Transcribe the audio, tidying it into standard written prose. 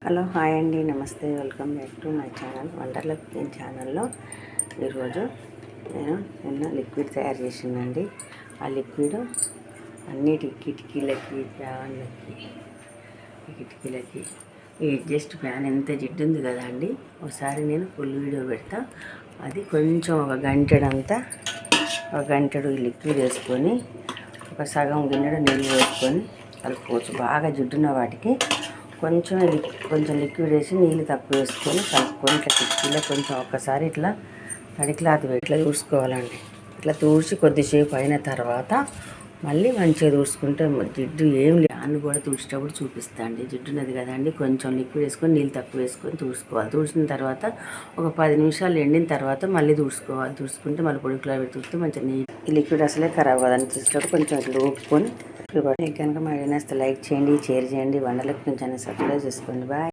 Hello hi అండి, నమస్తే, welcome back to my channel Wonderla cooking ఛానల్లో. ఈరోజు నేను నిన్న లిక్విడ్ తయారు చేసిందండి. ఆ లిక్విడ్ అన్నిటి కిటికీలకి, ఫ్యాన్లకి, కిటికీలకి ఈ జస్ట్ ఫ్యాన్ ఎంత జిడ్డు ఉంది కదా అండి. ఒకసారి నేను ఫుల్ వీడియో పెడతా. అది కొంచెం ఒక గంటెడు లిక్విడ్ వేసుకొని ఒక సగం గిన్నెడు నీళ్ళు వేసుకొని కలుపుకోవచ్చు. బాగా జిడ్డున్న వాటికి కొంచెం లిక్విడ్ వేసి నీళ్ళు తక్కువ వేసుకొని కలుపుకొని ఇట్లా కిటికీలో కొంచెం ఒక్కసారి ఇట్లా తడి క్లాత్ ఇట్లా తూడ్చుకోవాలండి. ఇట్లా తూడ్చి కొద్దిసేపు అయిన తర్వాత మళ్ళీ మంచిగా తూడ్చుకుంటే జిడ్డు ఏం లేదు. అన్ను కూడా తూడ్చేటప్పుడు చూపిస్తా అండి. జిడ్డున్నది కదండి, కొంచెం లిక్విడ్ వేసుకొని నీళ్ళు తక్కువ వేసుకొని తూడ్చుకోవాలి. తూడ్చిన తర్వాత ఒక 10 నిమిషాలు ఎండిన తర్వాత మళ్ళీ తూడ్చుకోవాలి. తూడ్చుకుంటే మళ్ళీ పొడికిలో పెట్టి తూడితే మంచిగా నీట్. ఈ లిక్విడ్ అసలే ఖరాబ్ కాదని చూసేటప్పుడు కొంచెం ఇట్లా ఊపుకొని. మీకు కనుక మా వీడియోని లైక్ చేయండి, షేర్ చేయండి, వండర్ల కుకింగ్ ఛానల్ సబ్స్క్రైబ్ చేసుకోండి. బాయ్.